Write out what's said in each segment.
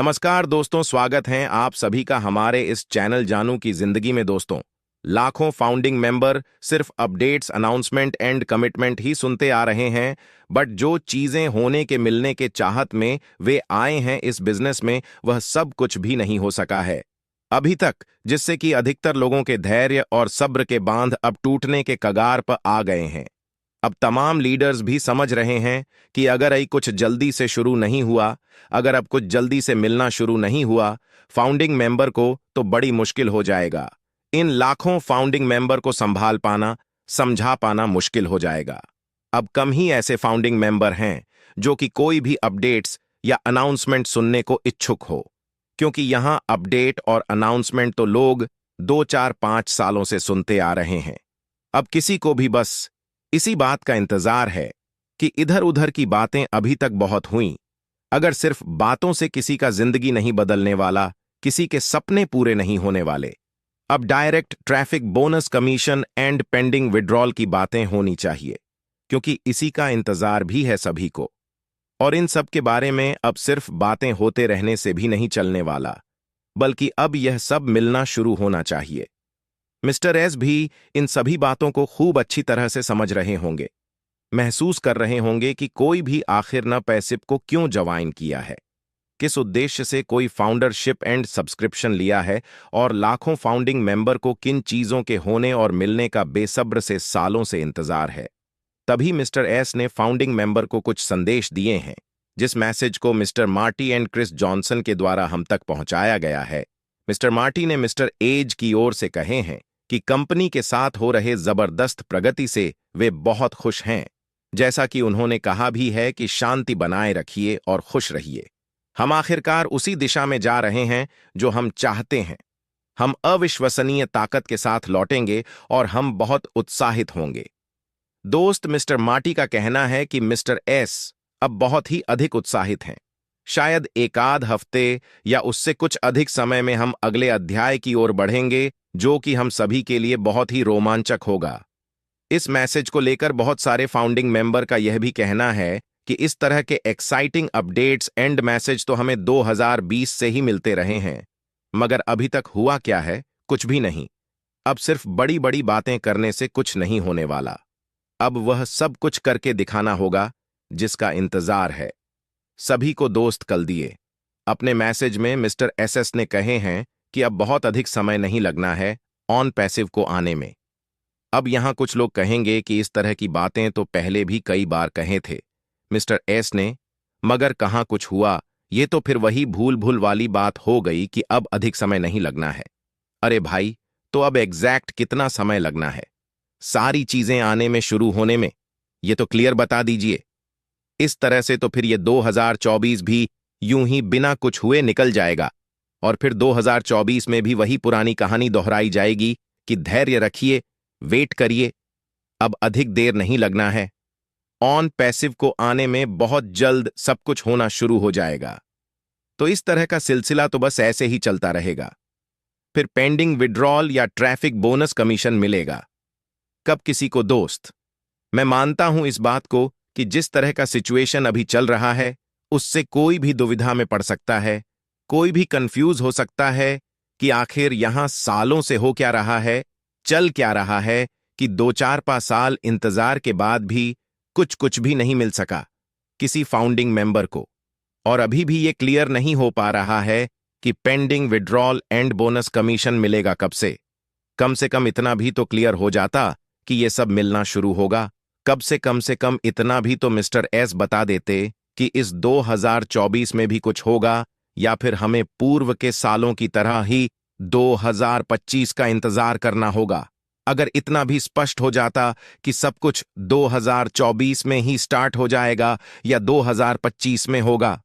नमस्कार दोस्तों, स्वागत है आप सभी का हमारे इस चैनल जानू की जिंदगी में। दोस्तों, लाखों फाउंडिंग मेंबर सिर्फ अपडेट्स, अनाउंसमेंट एंड कमिटमेंट ही सुनते आ रहे हैं, बट जो चीजें होने के मिलने के चाहत में वे आए हैं इस बिजनेस में, वह सब कुछ भी नहीं हो सका है अभी तक, जिससे कि अधिकतर लोगों के धैर्य और सब्र के बांध अब टूटने के कगार पर आ गए हैं। अब तमाम लीडर्स भी समझ रहे हैं कि अगर ये कुछ जल्दी से शुरू नहीं हुआ, अगर अब कुछ जल्दी से मिलना शुरू नहीं हुआ फाउंडिंग मेंबर को, तो बड़ी मुश्किल हो जाएगा। इन लाखों फाउंडिंग मेंबर को संभाल पाना, समझा पाना मुश्किल हो जाएगा। अब कम ही ऐसे फाउंडिंग मेंबर हैं जो कि कोई भी अपडेट्स या अनाउंसमेंट सुनने को इच्छुक हो, क्योंकि यहां अपडेट और अनाउंसमेंट तो लोग 2 4 5 सालों से सुनते आ रहे हैं। अब किसी को भी बस इसी बात का इंतजार है कि इधर उधर की बातें अभी तक बहुत हुईं, अगर सिर्फ बातों से किसी का जिंदगी नहीं बदलने वाला, किसी के सपने पूरे नहीं होने वाले। अब direct traffic bonus commission and pending withdrawal की बातें होनी चाहिए, क्योंकि इसी का इंतजार भी है सभी को। और इन सब के बारे में अब सिर्फ बातें होते रहने से भी नहीं चलने वाला, बल्कि अब यह सब मिलना शुरू होना चाहिए। मिस्टर एस भी इन सभी बातों को खूब अच्छी तरह से समझ रहे होंगे, महसूस कर रहे होंगे कि कोई भी आखिर न पैसिव को क्यों ज्वाइन किया है, किस उद्देश्य से कोई फाउंडरशिप एंड सब्सक्रिप्शन लिया है, और लाखों फाउंडिंग मेंबर को किन चीजों के होने और मिलने का बेसब्र से सालों से इंतजार है। तभी मिस्टर एस ने फाउंडिंग मेंबर को कुछ संदेश दिए हैं, जिस मैसेज को mister Marty and Chris Johnson के द्वारा हम तक पहुंचाया गया है। मिस्टर मार्टी ने मिस्टर एज की ओर से कहे हैं कि कंपनी के साथ हो रहे जबरदस्त प्रगति से वे बहुत खुश हैं, जैसा कि उन्होंने कहा भी है कि शांति बनाए रखिए और खुश रहिए। हम आखिरकार उसी दिशा में जा रहे हैं जो हम चाहते हैं। हम अविश्वसनीय ताकत के साथ लौटेंगे और हम बहुत उत्साहित होंगे। दोस्त मिस्टर मार्टी का कहना है कि मिस्टर एस अब बहुत ही अधिक उत्साहित हैं। शायद एक आध हफ्ते या उससे कुछ अधिक समय में हम अगले अध्याय की ओर बढ़ेंगे, जो कि हम सभी के लिए बहुत ही रोमांचक होगा। इस मैसेज को लेकर बहुत सारे फाउंडिंग मेंबर का यह भी कहना है कि इस तरह के एक्साइटिंग अपडेट्स एंड मैसेज तो हमें 2020 से ही मिलते रहे हैं, मगर अभी तक हुआ क्या है? कुछ भी नहीं। अब सिर्फ बड़ी बड़ी बातें करने से कुछ नहीं होने वाला। अब वह सब कुछ करके दिखाना होगा जिसका इंतजार है। सभी को दोस्त कल दिए। अपने मैसेज में मिस्टर एसएस ने कहे हैं कि अब बहुत अधिक समय नहीं लगना है ऑन पैसिव को आने में। अब यहां कुछ लोग कहेंगे कि इस तरह की बातें तो पहले भी कई बार कहे थे मिस्टर एस ने, मगर कहां कुछ हुआ। ये तो फिर वही भूल भूल वाली बात हो गई कि अब अधिक समय नहीं लगना है। अरे भाई, तो अब एग्जैक्ट कितना समय लगना है सारी चीजें आने में, शुरू होने में? ये तो क्लियर बता दीजिए। इस तरह से तो फिर ये 2024 भी यूं ही बिना कुछ हुए निकल जाएगा, और फिर 2024 में भी वही पुरानी कहानी दोहराई जाएगी कि धैर्य रखिए, वेट करिए, अब अधिक देर नहीं लगना है। ऑन पैसिव को आने में बहुत जल्द सब कुछ होना शुरू हो जाएगा। तो इस तरह का सिलसिला तो बस ऐसे ही चलता रहेगा। फिर पेंडिंग विड्रॉल या ट्रैफिक बोनस कमीशन मिलेगा कब किसी को? दोस्त, मैं मानता हूं इस बात को कि जिस तरह का सिचुएशन अभी चल रहा है, उससे कोई भी दुविधा में पड़ सकता है, कोई भी कंफ्यूज हो सकता है कि आखिर यहां सालों से हो क्या रहा है, चल क्या रहा है, कि 2 4 5 साल इंतजार के बाद भी कुछ भी नहीं मिल सका किसी फाउंडिंग मेंबर को। और अभी भी ये क्लियर नहीं हो पा रहा है कि pending withdrawal and bonus commission मिलेगा कब से। कम से कम इतना भी तो क्लियर हो जाता कि ये सब मिलना शुरू होगा कब से। कम से कम इतना भी तो मिस्टर एस बता देते कि इस 2024 में भी कुछ होगा, या फिर हमें पूर्व के सालों की तरह ही 2025 का इंतजार करना होगा। अगर इतना भी स्पष्ट हो जाता कि सब कुछ 2024 में ही स्टार्ट हो जाएगा या 2025 में होगा,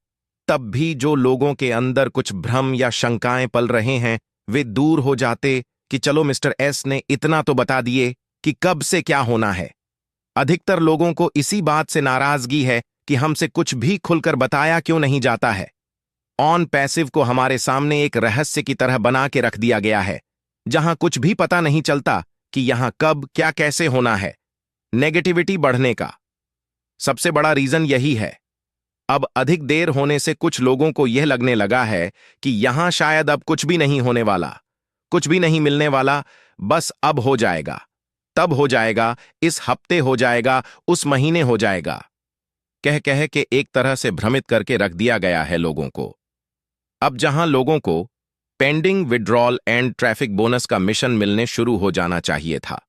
तब भी जो लोगों के अंदर कुछ भ्रम या शंकाएं पल रहे हैं, वे दूर हो जाते कि चलो मिस्टर एस ने इतना तो बता दिए कि कब से क्या होना है। अधिकतर लोगों को इसी बात से नाराजगी है कि हमसे कुछ भी खुलकर बताया क्यों नहीं जाता है। ऑन पैसिव को हमारे सामने एक रहस्य की तरह बना के रख दिया गया है, जहां कुछ भी पता नहीं चलता कि यहां कब क्या कैसे होना है। नेगेटिविटी बढ़ने का सबसे बड़ा रीजन यही है। अब अधिक देर होने से कुछ लोगों को यह लगने लगा है कि यहां शायद अब कुछ भी नहीं होने वाला, कुछ भी नहीं मिलने वाला, बस अब हो जाएगा, तब हो जाएगा, इस हफ्ते हो जाएगा, उस महीने हो जाएगा, कह कह के एक तरह से भ्रमित करके रख दिया गया है लोगों को। अब जहां लोगों को pending withdrawal and traffic bonus का मिशन मिलने शुरू हो जाना चाहिए था,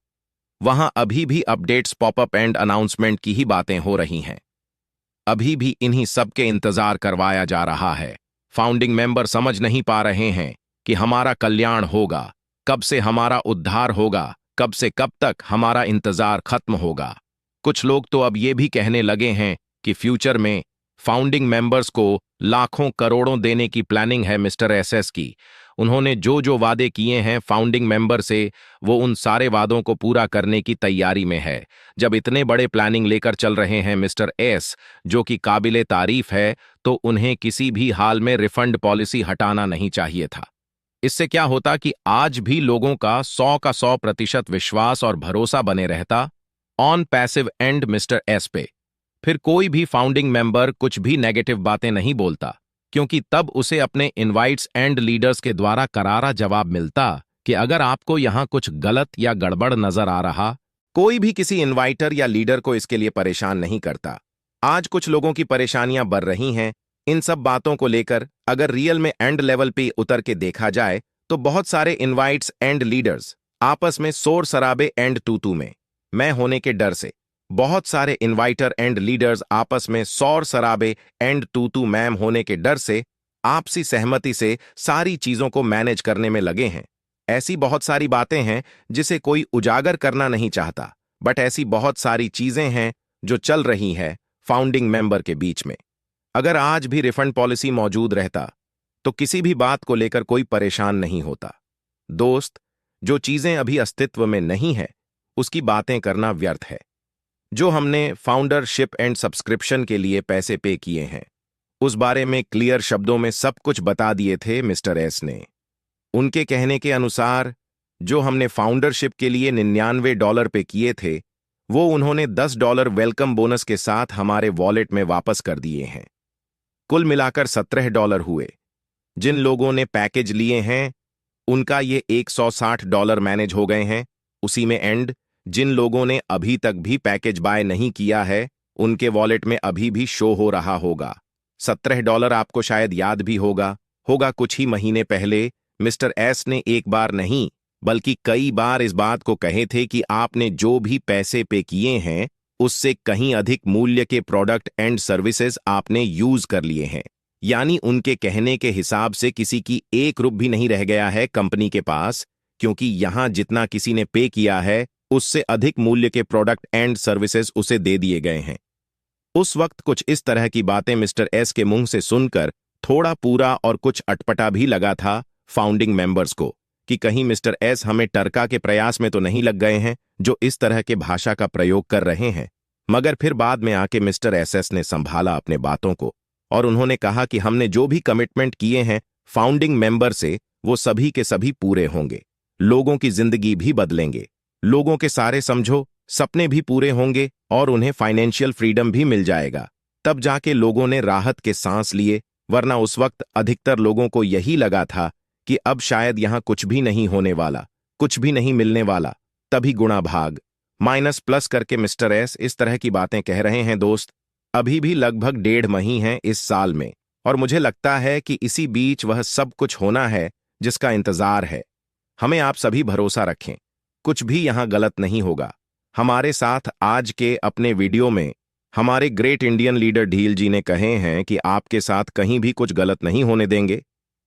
वहां अभी भी अपडेट्स, पॉपअप एंड अनाउंसमेंट की ही बातें हो रही हैं। अभी भी इन्हीं सब के इंतजार करवाया जा रहा है। फाउंडिंग मेंबर समझ नहीं पा रहे हैं कि हमारा कल्याण होगा, कब से हमारा उद्धार होगा, कब से कब तक हमारा इंतजार खत्म होगा। कुछ लोग तो अब ये भी कहने लगे हैं कि फ्यूचर में फाउंडिंग मेंबर्स को लाखों करोड़ों देने की प्लानिंग है मिस्टर एसएस की। उन्होंने जो जो वादे किए हैं फाउंडिंग मेंबर से, वो उन सारे वादों को पूरा करने की तैयारी में है। जब इतने बड़े प्लानिंग लेकर चल रहे हैं मिस्टर एस, जो कि काबिले तारीफ है, तो उन्हें किसी भी हाल में रिफंड पॉलिसी हटाना नहीं चाहिए था। इससे क्या होता कि आज भी लोगों का 100 का 100% विश्वास और भरोसा बने रहता on passive and mister S पे। फिर कोई भी फाउंडिंग मेंबर कुछ भी नेगेटिव बातें नहीं बोलता, क्योंकि तब उसे अपने इनवाइट्स एंड लीडर्स के द्वारा करारा जवाब मिलता कि अगर आपको यहां कुछ गलत या गड़बड़ नजर आ रहा, कोई भी किसी इनवाइटर या लीडर को इसके लिए परेशान नहीं करता। आज कुछ लोगों की परेशानियां बढ़ रही हैं इन सब बातों को लेकर। अगर रियल में एंड लेवल पे उतर के देखा जाए तो बहुत सारे इनवाइट्स एंड लीडर्स आपस में शोर शराबे एंड तू में मैं होने के डर से, बहुत सारे इनवाइटर एंड लीडर्स आपस में शोर शराबे एंड तू मैम होने के डर से आपसी सहमति से सारी चीजों को मैनेज करने में लगे हैं। ऐसी बहुत सारी बातें हैं जिसे कोई उजागर करना नहीं चाहता, बट ऐसी बहुत सारी चीजें हैं जो चल रही है फाउंडिंग मेंबर के बीच में। अगर आज भी रिफंड पॉलिसी मौजूद रहता तो किसी भी बात को लेकर कोई परेशान नहीं होता। दोस्त, जो चीजें अभी अस्तित्व में नहीं है उसकी बातें करना व्यर्थ है। जो हमने फाउंडरशिप एंड सब्सक्रिप्शन के लिए पैसे पे किए हैं, उस बारे में क्लियर शब्दों में सब कुछ बता दिए थे मिस्टर एस ने। उनके कहने के अनुसार जो हमने फाउंडरशिप के लिए $99 पे किए थे, वो उन्होंने $10 वेलकम बोनस के साथ हमारे वॉलेट में वापस कर दिए हैं। कुल मिलाकर $17 हुए। जिन लोगों ने पैकेज लिए हैं उनका ये $160 मैनेज हो गए हैं उसी में एंड। जिन लोगों ने अभी तक भी पैकेज बाय नहीं किया है उनके वॉलेट में अभी भी शो हो रहा होगा। $17 आपको शायद याद भी होगा कुछ ही महीने पहले मिस्टर एस ने एक बार नहीं बल्कि कई बार इस बात को कहे थे कि आपने जो भी पैसे पे किए हैं उससे कहीं अधिक मूल्य के प्रोडक्ट एंड सर्विसेज आपने यूज कर लिए हैं। यानी उनके कहने के हिसाब से किसी की एक रुपया भी नहीं रह गया है कंपनी के पास, क्योंकि यहां जितना किसी ने पे किया है उससे अधिक मूल्य के प्रोडक्ट एंड सर्विसेज उसे दे दिए गए हैं। उस वक्त कुछ इस तरह की बातें मिस्टर एस के मुंह से सुनकर थोड़ा पूरा और कुछ अटपटा भी लगा था फाउंडिंग मेंबर्स को कि कहीं मिस्टर एस हमें टरका के प्रयास में तो नहीं लग गए हैं जो इस तरह के भाषा का प्रयोग कर रहे हैं। मगर फिर बाद में आके मिस्टर एस ने संभाला अपने बातों को और उन्होंने कहा कि हमने जो भी कमिटमेंट किए हैं फाउंडिंग मेंबर से वो सभी के सभी पूरे होंगे। लोगों की जिंदगी भी बदलेंगे, लोगों के सारे समझो सपने भी पूरे होंगे और उन्हें फाइनेंशियल फ्रीडम भी मिल जाएगा। तब जाके लोगों ने राहत के सांस लिए, वरना उस वक्त अधिकतर लोगों को यही लगा था कि अब शायद यहां कुछ भी नहीं होने वाला, कुछ भी नहीं मिलने वाला। तभी गुणा भाग माइनस प्लस करके मिस्टर एस इस तरह की बातें कह रहे हैं। दोस्त, अभी भी लगभग 1.5 महीने हैं इस साल में और मुझे लगता है कि इसी बीच वह सब कुछ होना है जिसका इंतजार है। हमें आप सभी भरोसा रखें, कुछ भी यहां गलत नहीं होगा। हमारे साथ आज के अपने वीडियो में हमारे ग्रेट इंडियन लीडर ढील जी ने कहे हैं कि आपके साथ कहीं भी कुछ गलत नहीं होने देंगे।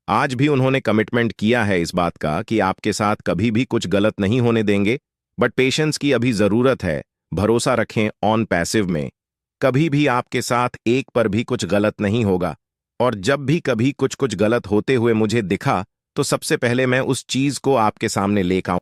आज भी उन्होंने कमिटमेंट किया है इस बात का कि आपके साथ कभी भी कुछ गलत नहीं होने देंगे। बट पेशेंस की अभी जरूरत है, भरोसा रखें ऑन पैसिव में। कभी भी आपके साथ एक पर भी कुछ गलत नहीं होगा और जब भी कभी कुछ गलत होते हुए मुझे दिखा तो सबसे पहले मैं उस चीज को आपके सामने लेकर